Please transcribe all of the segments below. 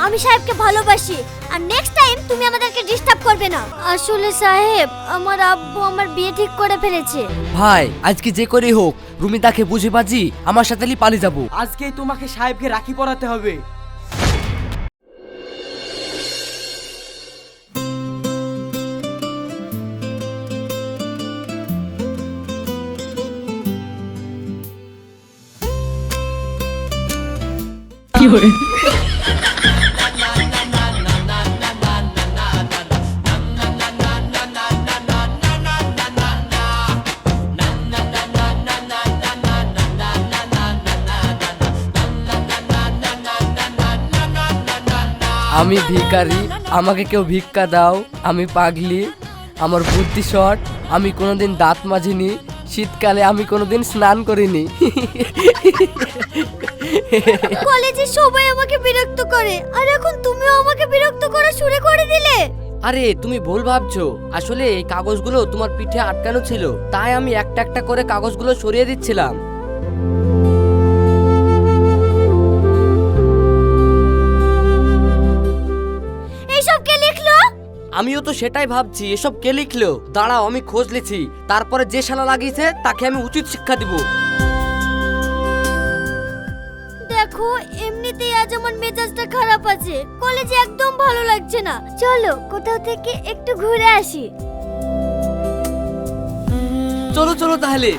আমি সাহেবকে ভালোবাসি, আর নেক্সট টাইম তুমি আমাদেরকে ডিস্টার্ব করবে না। আসলে সাহেব, আমার আব্বু আমার বিয়ে ঠিক করে ফেলেছে। ভাই আজকে যে করেই হোক রুমিতাকে বুঝে বাজি আমার সাথে পালিয়ে যাবো। আজকেই তোমাকে সাহেবকে রাখি পরাতে হবে। আমি ভিখারি, আমাকে কেউ ভিক্ষা দাও। আমি পাগলি, আমার বুদ্ধি শর্ট, আমি কোনোদিন দাঁত মাজিনি, শীতকালে আমি কোনোদিন স্নান করিনি। কলেজে সবাই আমাকে বিরক্ত করে, আর এখন তুমিও আমাকে বিরক্ত করা শুরু করে দিলে। আরে তুমি ভুল ভাবছো, আসলে এই কাগজগুলো তোমার পিঠে আটকানো ছিল, তাই আমি একটা একটা করে কাগজগুলো সরিয়ে দিচ্ছিলাম। এইসব কে লিখলো? আমিও তো সেটাই ভাবছি, এসব কে লিখলো। দাঁড়াও আমি খোঁজ লিছি, তারপরে যে শালা লাগিয়েছে তাকে আমি উচিত শিক্ষা দিব। দেখো, এমনিতেই আজ আমার মেজাজটা খারাপ আছে, কলেজে একদম ভালো লাগছে না। চলো কোথাও থেকে একটু ঘুরে আসি। চলো চলো তাহলে।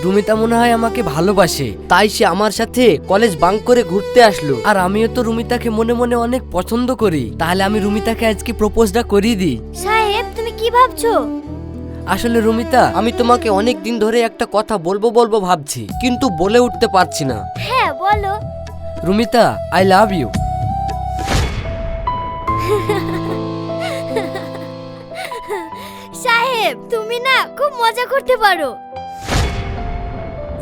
রুমিতা মনে হয় আমাকে ভালোবাসে, তাই সে আমার সাথে কলেজ বাঙ্ক করে ঘুরতে আসলো। আর আমিও তো রুমিতাকে মনে মনে অনেক পছন্দ করি, তাহলে আমি রুমিতাকে আজকে প্রপোজটা করিয়ে দিই। সাহেব, তুমি কি ভাবছো? আসলে রুমিতা, আমি তোমাকে অনেক দিন ধরে একটা কথা বলবো বলবো ভাবছি, কিন্তু বলে উঠতে পারছি না। হ্যাঁ বলো। Rumita, I love you. সাহেব, তুমি না খুব মজা করতে পারো।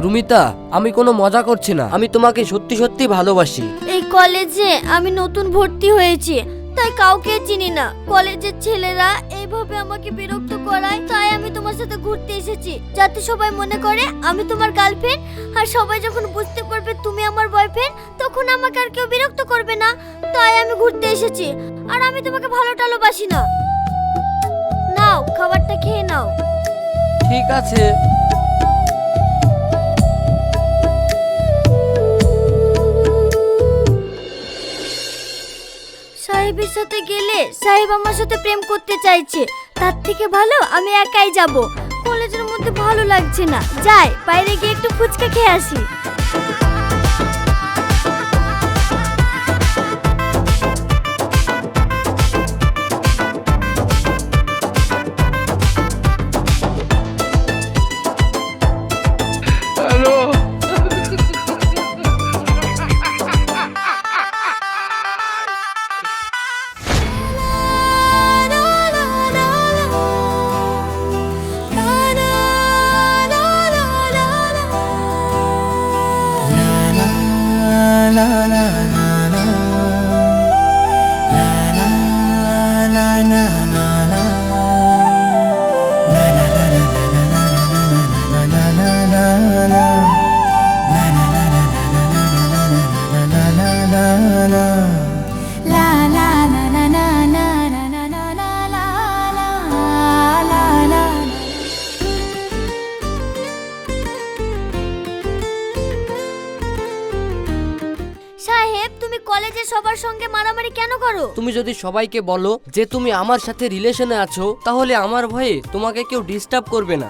রুমিতা, আমি কোনো মজা করছি না, আমি তোমাকে সত্যি সত্যি ভালোবাসি। এই কলেজে আমি নতুন ভর্তি হয়েছি, তাই কাউকে চিনি না। কলেজের ছেলেরা এইভাবে আমাকে বিরক্ত করায়, তাই আমি তোমার সাথে ঘুরতে এসেছি, যাতে সবাই মনে করে আমি তোমার গার্লফ্রেন্ড। আর সবাই যখন বুঝতে পারবে তুমি আমার বয়ফ্রেন্ড, তখন আমাকে আর কেউ বিরক্ত করবে না। তাই আমি ঘুরতে এসেছি, আর আমি তোমাকে ভালো টালোবাসি না। নাও, খাবারটা খেয়ে নাও। ঠিক আছে। সাহেবের সাথে গেলে সাহেব আমার সাথে প্রেম করতে চাইছে, তার থেকে ভালো আমি একাই যাব। কলেজের মধ্যে ভালো লাগছে না, যাই বাইরে গিয়ে একটু ফুচকা খেয়ে আসি। সাহেব, তুমি কলেজে সবার সঙ্গে মারামারি কেন করো? তুমি যদি সবাইকে বলো যে তুমি আমার সাথে রিলেশনে আছো, তাহলে আমার ভয়ে তোমাকে কেউ ডিস্টার্ব করবে না।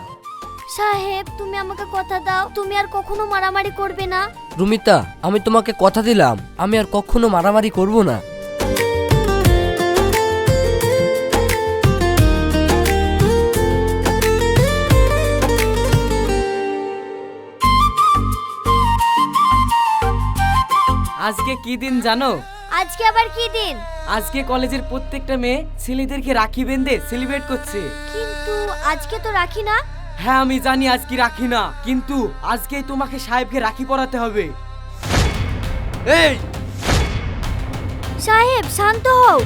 সাহেব, তুমি আমাকে কথা দাও, তুমি আর কখনো মারামারি করবে না। রুমিতা, আমি তোমাকে কথা দিলাম, আমি আর কখনো মারামারি করব না। আজকে কি দিন জানো? আজকে আবার কি দিন? আজকে কলেজের প্রত্যেকটা মেয়ে ছেলেদেরকে রাখি বেঁধে সেলিব্রেট করছে। কিন্তু আজকে তো রাখি না। হ্যাঁ আমি জানি আজকে রাখি না, কিন্তু আজকেই তোমাকে সাহেবকে রাখি পরাতে হবে। এই সাহেব শান্ত হও।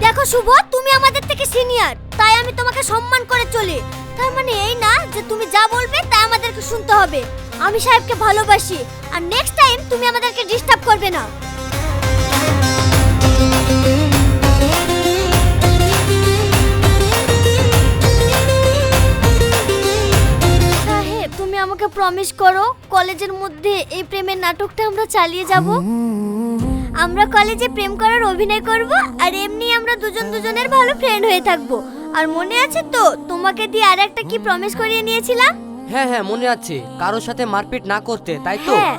দেখো শুভ, তুমি আমাদের থেকে সিনিয়র, তাই আমি তোমাকে সম্মান করে চলি। তার মানে এই না যে তুমি যা বলবে তা আমাদেরকে শুনতে হবে। আমি সাহেবকে ভালোবাসি, আর নেক্সট টাইম তুমি আমাদেরকে ডিস্টার্ব করবে না। সাহেব তুমি আমাকে প্রমিস করো, কলেজের মধ্যে এই প্রেমের নাটকটা আমরা চালিয়ে যাব। আমরা কলেজে প্রেম করার অভিনয় করব, আর এমনি আমরা দুজন দুজনের ভালো ফ্রেন্ড হয়ে থাকব। আর মনে আছে তো তোমাকে দিয়ে আর একটা কি প্রমিস করিয়ে নিয়েছিলাম? হ্যাঁ হ্যাঁ মনে আছে, কারোর সাথে মারপিট না করতে, তাই তো? হ্যাঁ।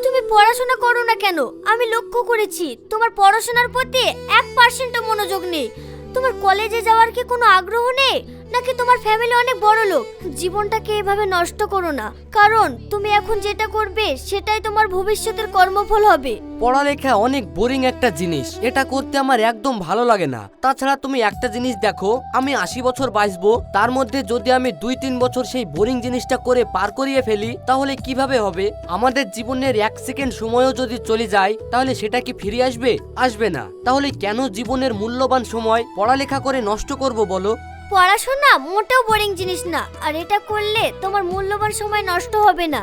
তুমি পড়াশোনা করো না কেন? আমি লক্ষ্য করেছি তোমার পড়াশোনার প্রতি 1% মনোযোগ নেই। তোমার কলেজে যাওয়ার কি কোনো আগ্রহ নেই, নাকি তোমার ফ্যামিলি অনেক বড় লোক? জীবনটাকে এভাবে নষ্ট করো না, কারণ তুমি এখন যেটা করবে সেটাই তোমার ভবিষ্যতের কর্মফল হবে। পড়ালেখা অনেক বোরিং একটা জিনিস, এটা করতে আমার একদম ভালো লাগে না। তাছাড়া তুমি একটা জিনিস দেখো, আমি 80 বছর বাঁচবো, তার মধ্যে যদি আমি 2-3 বছর সেই বোরিং জিনিসটা করে পার করিয়ে ফেলি, তাহলে কিভাবে হবে? আমাদের জীবনের 1 সেকেন্ড সময়ও যদি চলে যায়, তাহলে সেটা কি ফিরে আসবে? আসবে না। তাহলে কেন জীবনের মূল্যবান সময় পড়ালেখা করে নষ্ট করব বলো? পড়াশোনা মোটেও বোরিং জিনিস না, আর এটা করলে তোমার মূল্যবান সময় নষ্ট হবে না।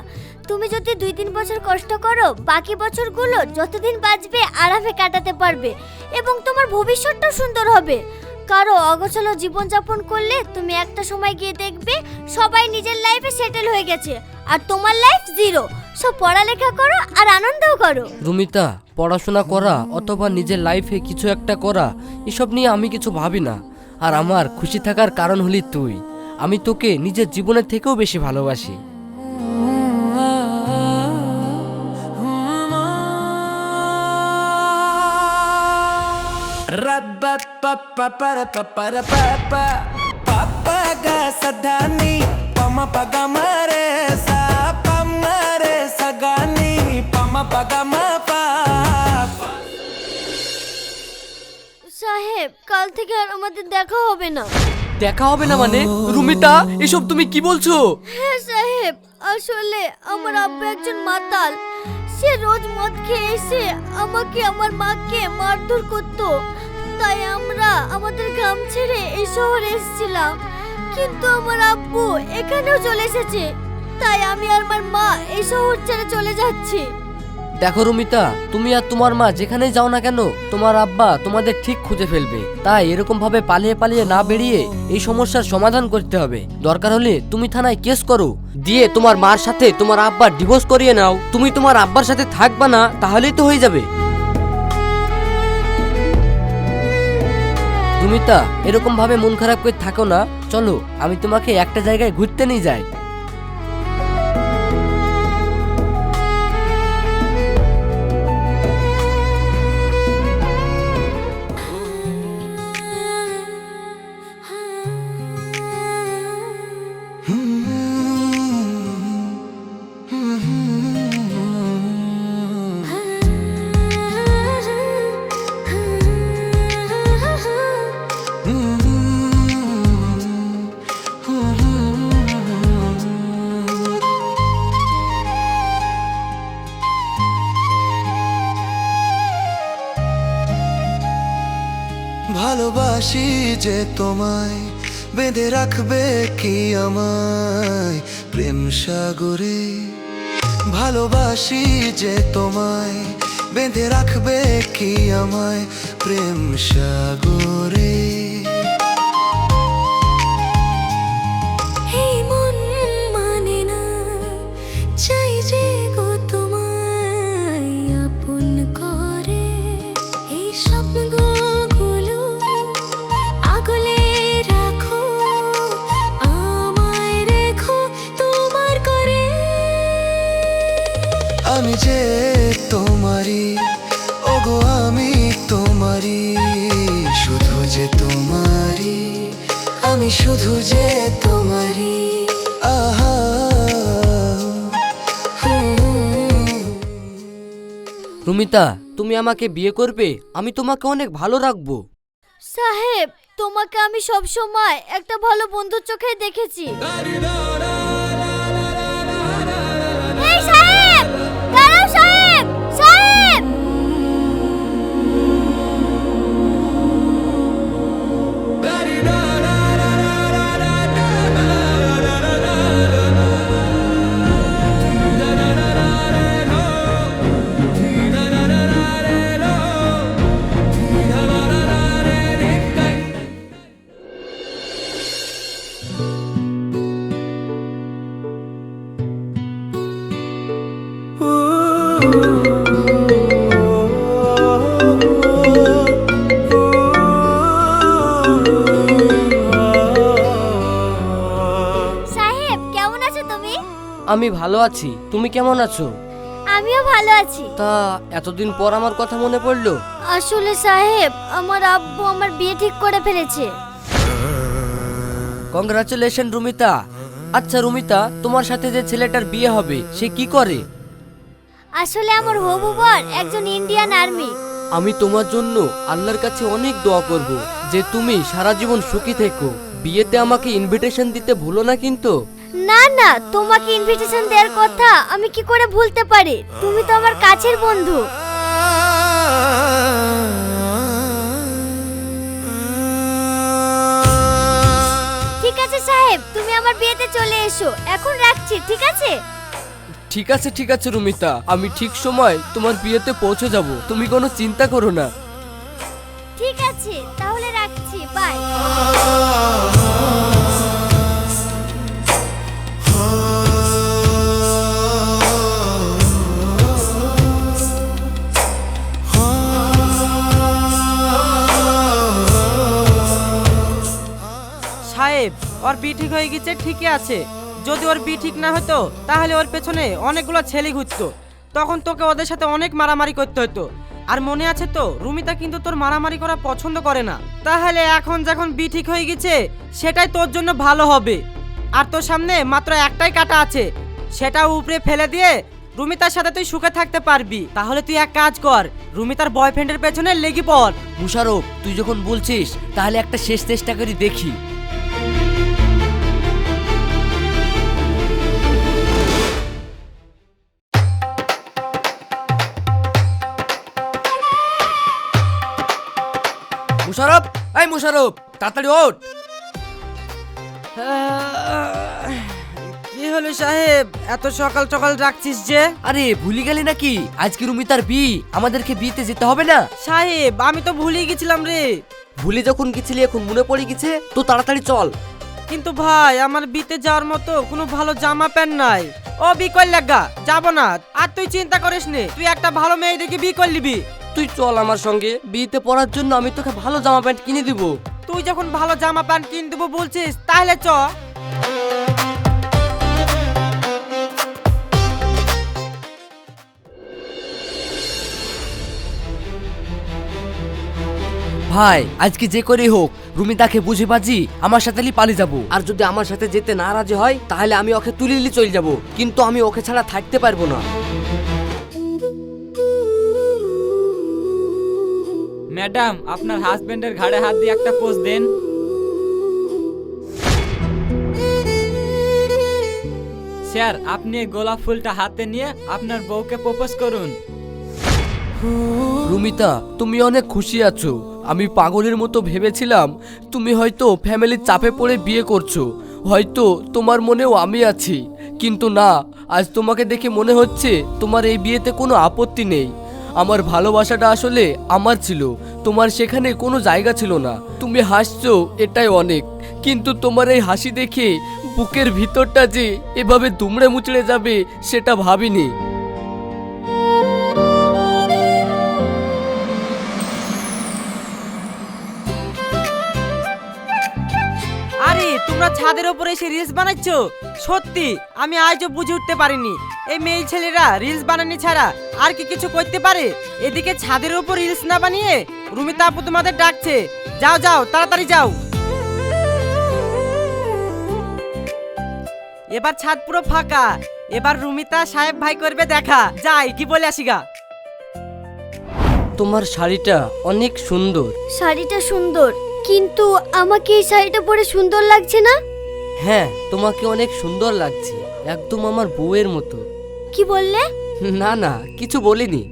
তুমি যদি 2-3 বছর কষ্ট করো, বাকি বছরগুলো যতদিন বাঁচবে আরামে কাটাতে পারবে, এবং তোমার ভবিষ্যৎটাও সুন্দর হবে। কারো অগোছালো জীবনযাপন করলে তুমি একটা সময় গিয়ে দেখবে সবাই নিজের লাইফে সেটেল হয়ে গেছে, আর তোমার লাইফ জিরো। সব পড়ালেখা করো আর আনন্দও করো। রুমিতা, পড়াশোনা করা অথবা নিজের লাইফে কিছু একটা করা, এসব নিয়ে আমি কিছু ভাবি না। আর আমার খুশি থাকার কারণ হলি তুই। আমি তোকে নিজের জীবনের থেকেও বেশি ভালোবাসি। সাহেব কাল থেকে আর আমাদের দেখা হবে না। দেখা হবে না মানে? রুমিতা, এসব তুমি কি বলছো? হ্যাঁ সাহেব, আসলে আমার আব্বা একজন মাতাল। সে রোজ মদ খেয়ে এসে আমাকে আমার মাকে মারধর করতো। তাই আমরা আমাদের গ্রাম ছেড়ে এই শহরে এসেছিলাম, কিন্তু আমার আব্বু এখানেও চলে এসেছে। তাই আমি আর আমার মা এই শহর ছেড়ে চলে যাচ্ছি। দেখো রুমিতা, তুমি আর তোমার মা যেখানেই যাও না কেন, তোমার আব্বা তোমাদের ঠিক খুঁজে ফেলবে। তাই এরকম ভাবে পালিয়ে পালিয়ে না বেরিয়ে এই সমস্যার সমাধান করতে হবে। দরকার হলে তুমি থানায় কেস করো, দিয়ে তোমার মার সাথে তোমার আব্বার ডিভোর্স করিয়ে নাও। তুমি তোমার আব্বার সাথে থাকবা না, তাহলেই তো হয়ে যাবে। রুমিতা, এরকম ভাবে মন খারাপ করে থাকো না। চলো আমি তোমাকে একটা জায়গায় ঘুরতে নিয়ে যাই। ভালোবাসি যে তোমায়, বেঁধে রাখবে কি আমায় প্রেম সাগরে। ভালোবাসি যে তোমায়, বেঁধে রাখবে কি আমায় প্রেম সাগরে। আগলে রাখো আমায়, রেখো তোমার আমি যে তোমারই, ওগো আমি তোমারই, শুধু যে তোমারই, আমি শুধু যে তোমারই। আহা রুমিতা, তুমি আমাকে বিয়ে করবে? আমি তোমাকে অনেক ভালো রাখবো। সাহেব, তোমাকে আমি সব সময় একটা ভালো বন্ধুর চোখে দেখেছি। এই সাহেব, দাঁড়াও সাহেব, সাহেব! সাহেব, কেমন আছো তুমি? আমি ভালো আছি, তুমি কেমন আছো? আমিও ভালো আছি। তা এতদিন পর আমার কথা মনে পড়লো? আসলে সাহেব, আমার আব্বু আমার বিয়ে ঠিক করে ফেলেছে। কংগ্রাচুলেশন রুমিতা। আচ্ছা রুমিতা, তোমার সাথে যে ছেলেটার বিয়ে হবে সে কি করে? আসলে আমার হবু বর একজন ইন্ডিয়ান আর্মি। আমি তোমার জন্য আল্লাহর কাছে অনেক দোয়া করব যে তুমি সারা জীবন সুখী থেকো। বিয়েতে আমাকে ইনভিটেশন দিতে ভুলো না কিন্তু। না না, তোমাকে ইনভিটেশন দেওয়ার কথা আমি কি করে ভুলতে পারি? তুমি তো আমার কাছের বন্ধু। ঠিক আছে সাহেব, তুমি আমার বিয়েতে চলে এসো। এখন রাখছি, ঠিক আছে? ঠিক আছে রুমিতা, আমি ঠিক সময় তোমার বিয়েতে পৌঁছে যাব, তুমি কোনো চিন্তা করো না। ঠিক আছে, তাহলে রাখছি, বাই। সাহেব, ওর বিয়ে ঠিক হয়ে গেছে, ঠিকই আছে। যদি ওর বিয়ে ঠিক না হতো তাহলে ওর পেছনে অনেকগুলো ছেলে ঘুরতো, তখন তোকে ওদের সাথে অনেক মারামারি করতে হতো। আর মনে আছে তো, রুমিতা কিন্তু তোর মারামারি করা পছন্দ করে না। তাহলে এখন যখন বিয়ে ঠিক হয়ে গেছে সেটাই তোর জন্য ভালো হবে। আর তোর সামনে মাত্র একটাই কাটা আছে, সেটা উপরে ফেলে দিয়ে রুমিতার সাথে তুই সুখে থাকতে পারবি। তাহলে তুই এক কাজ কর, রুমিতার বয়ফ্রেন্ডের পেছনে লেগে পড়। মুশারফ, তুই যখন বলছিস তাহলে একটা শেষ চেষ্টা করি দেখি। মুশারফ, এই মুশারফ, তাড়াতাড়ি ওঠ। কি হলো সাহেব, এত সকাল সকাল রাখছিস যে? আরে ভুলে গেলি নাকি আজকে রুমিতার বিয়ে, আমাদেরকে বিয়েতে যেতে হবে না? সাহেব, আমি তো ভুলেই গেছিলাম রে। ভুলে যখন গেছিলি এখন মনে পড়ে গেছে তো তাড়াতাড়ি চল। কিন্তু ভাই, আমার বিতে যাওয়ার মতো কোনো ভালো জামা প্যান্ট নাই। ও বি কর লাগা, যাবো না। আর তুই চিন্তা করিস নে, তুই একটা ভালো মেয়ে দেখে বি করে নিবি। তুই চল আমার সঙ্গে, বিয়েতে পরার জন্য আমি তোকে ভালো জামা প্যান্ট কিনে দিব। তুই যখন ভালো জামা প্যান্ট কিনে দেবো বলছিস তাহলে চ। ভাই, আজকে যে করেই হোক রুমিতাকে বুঝে বাজি আমার সাথে পালিয়ে যাব। আর যদি আমার সাথে যেতে না রাজি হয় তাহলে আমি ওকে তুলে নিয়ে চলে যাব, কিন্তু আমি ওকে ছাড়া থাকতে পারবো না। ম্যাডাম, আপনার হাজবেন্ডের ঘাড়ে হাত দিয়ে একটা পোজ দেন। স্যার, আপনি এই গোলাপ ফুলটা হাতে নিয়ে আপনার বউকে প্রপোজ করুন। রুমিতা, তুমি অনেক খুশি আছো। আমি পাগলের মতো ভেবেছিলাম তুমি হয়তো ফ্যামিলির চাপে পড়ে বিয়ে করছো, হয়তো তোমার মনেও আমি আছি, কিন্তু না, আজ তোমাকে দেখে মনে হচ্ছে তোমার এই বিয়েতে কোনো আপত্তি নেই। আমার ভালোবাসাটা আসলে আমার ছিল, তোমার সেখানে কোনো জায়গা ছিল না। তুমি হাসছো এটাই অনেক, কিন্তু তোমার এই হাসি দেখে বুকের ভিতরটা যে এভাবে দুমড়ে মুচড়ে যাবে সেটা ভাবিনি। আরে তোমরা ছাদের উপরে এসে রিলস বানাচ্ছো? সত্যি আমি আজও বুঝে উঠতে পারিনি। এই মেয়ে ছেলেরা রিলস বানানি ছাড়া আর কি কিছু করতে পারে? এদিকে ছাদের উপর রিলস না বানিয়ে রুমিতা আপু তোমাদের ডাকছে, যাও যাও তাড়াতাড়ি যাও। এবার ছাদ পুরো ফাঁকা, এবার রুমিতা সাহেব ভাই করবে দেখা, যাই কি বলে আসি গা। তোমার শাড়িটা অনেক সুন্দর। শাড়িটা সুন্দর, কিন্তু আমাকে এই শাড়িটা পরে সুন্দর লাগছে না। হ্যাঁ, তোমাকে অনেক সুন্দর লাগছে, একদম আমার বউয়ের মতো। কি বললে? না না, কিছু বলিনি।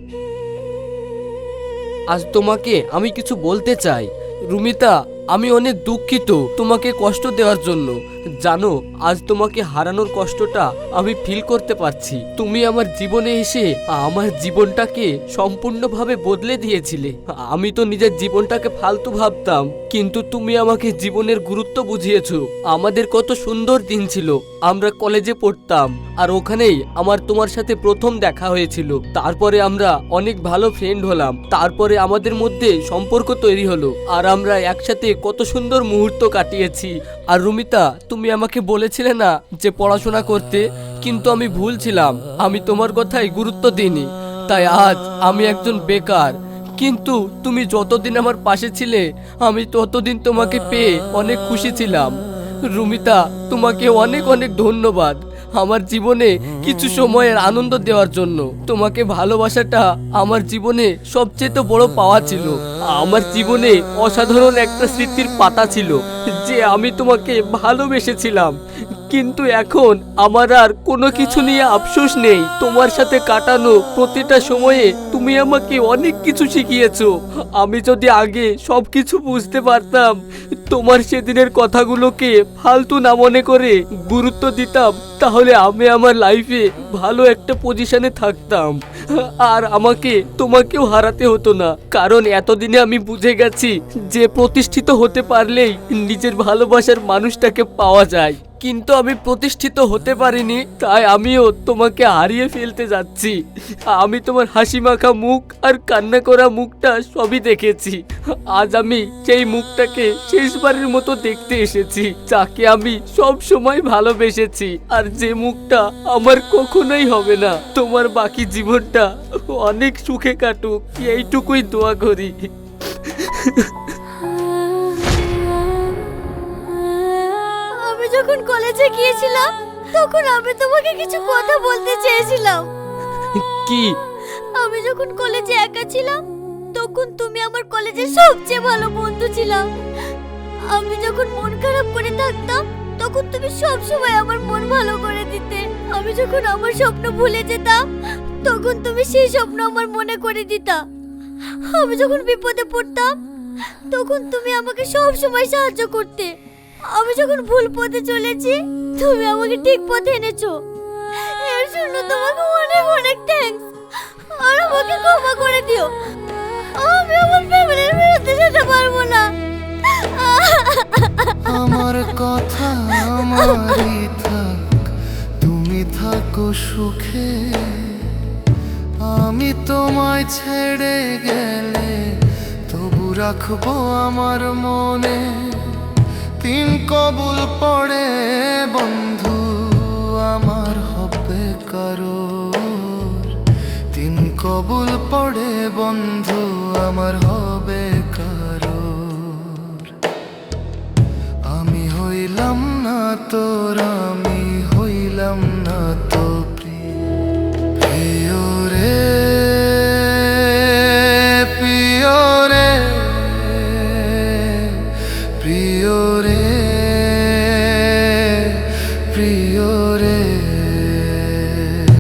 আজ তোমাকে আমি কিছু বলতে চাই। রুমিতা, আমি অনেক দুঃখিত তোমাকে কষ্ট দেওয়ার জন্য। জানো, আজ তোমাকে হারানোর কষ্টটা আমি ফিল করতে পারছি। তুমি আমার জীবনে এসে আমার জীবনটাকে সম্পূর্ণভাবে বদলে দিয়েছিলে। আমি তো নিজের জীবনটাকে ফালতু ভাবতাম, কিন্তু তুমি আমাকে জীবনের গুরুত্ব বুঝিয়েছো। আমাদের কত সুন্দর দিন ছিল, আমরা কলেজে পড়তাম, আর ওখানেই আমার তোমার সাথে প্রথম দেখা হয়েছিল। তারপরে আমরা অনেক ভালো ফ্রেন্ড হলাম, তারপরে আমাদের মধ্যে সম্পর্ক তৈরি হলো, আর আমরা একসাথে কত সুন্দর মুহূর্ত কাটিয়েছি। আর রুমিতা, তুমি আমাকে বলেছিলে না যে পড়াশোনা করতে, কিন্তু আমি ভুল ছিলাম, আমি তোমার কথায় গুরুত্ব দিইনি, তাই আজ আমি একজন বেকার। কিন্তু তুমি যতদিন আমার পাশে ছিলে, আমি ততদিন তোমাকে পেয়ে অনেক খুশি ছিলাম। রুমিতা, তোমাকে অনেক অনেক ধন্যবাদ আমার জীবনে কিছু সময়ের আনন্দ দেওয়ার জন্য। তোমাকে ভালোবাসাটা আমার জীবনে সবচেয়ে বড় পাওয়া ছিল। আমার জীবনে অসাধারণ একটা স্মৃতির পাতা ছিল যে আমি তোমাকে ভালোবেসেছিলাম, কিন্তু এখন আমার আর কোনো কিছু নিয়ে আফসোস নেই। তোমার সাথে কাটানো প্রতিটা সময়ে তুমি আমাকে অনেক কিছু শিখিয়েছো। আমি যদি আগে সবকিছু বুঝতে পারতাম, তোমার সেদিনের কথাগুলোকে ফালতু না মনে করে গুরুত্ব দিতাম, তাহলে আমি আমার লাইফে ভালো একটা পজিশনে থাকতাম, আর আমাকে তোমাকেও হারাতে হতো না। কারণ এতদিনে আমি বুঝে গেছি যে প্রতিষ্ঠিত হতে পারলেই নিজের ভালোবাসার মানুষটাকে পাওয়া যায়, কিন্তু আমি প্রতিষ্ঠিত হতে পারিনি, তাই আমিও তোমাকে হারিয়ে ফেলতে যাচ্ছি। আমি তোমার হাসি মাখা মুখ আর কান্না করা মুখটা সবই দেখেছি। আজ আমি সেই মুখটাকে শেষবারের মতো দেখতে এসেছি, যাকে আমি সব সময় ভালোবেসেছি, আর যে মুখটা আমার কখনোই হবে না। তোমার বাকি জীবনটা অনেক সুখে কাটুক, এইটুকুই দোয়া করি। আমি যখন কলেজে গিয়েছিলাম, তখন আমি তোমাকে কিছু কথা বলতে চেয়েছিলাম। কি? আমি যখন কলেজে একা ছিলাম, তখন তুমি আমার কলেজের সবচেয়ে ভালো বন্ধু ছিলাম। আমি যখন মন খারাপ করে থাকতাম, তখন তুমি সব সময় আমার মন ভালো করে দিতে। আমি যখন আমার স্বপ্ন ভুলে যেতাম, তখন তুমি সেই স্বপ্ন আমার মনে করে দিতা। আমি যখন বিপদে পড়তাম, তখন তুমি আমাকে সব সময় সাহায্য করতে। আমি যখন ভুল পথে চলেছি, তুমি আমাকে ঠিক পথে এনেছো। এর জন্য তোমাকে অনেক অনেক থ্যাঙ্কস, আর আমাকে ক্ষমা করে দিও। আমি আমার ফ্যামিলির বিরুদ্ধে যেতে পারবো না। আমার কথা আমারই থাক, তুমি থাকো সুখে। আমি তোমায় ছেড়ে গেলে তবু রাখবো আমার মনে। তিন কবুল পড়ে বন্ধু আমার হবে কারোর। তিন কবুল পড়ে বন্ধু আমার হবে কারোর। আমি হইলাম না তোর, আমি হইলাম না তো প্রিয় রে, প্রিয় রে, প্রিয় রে, প্রিয়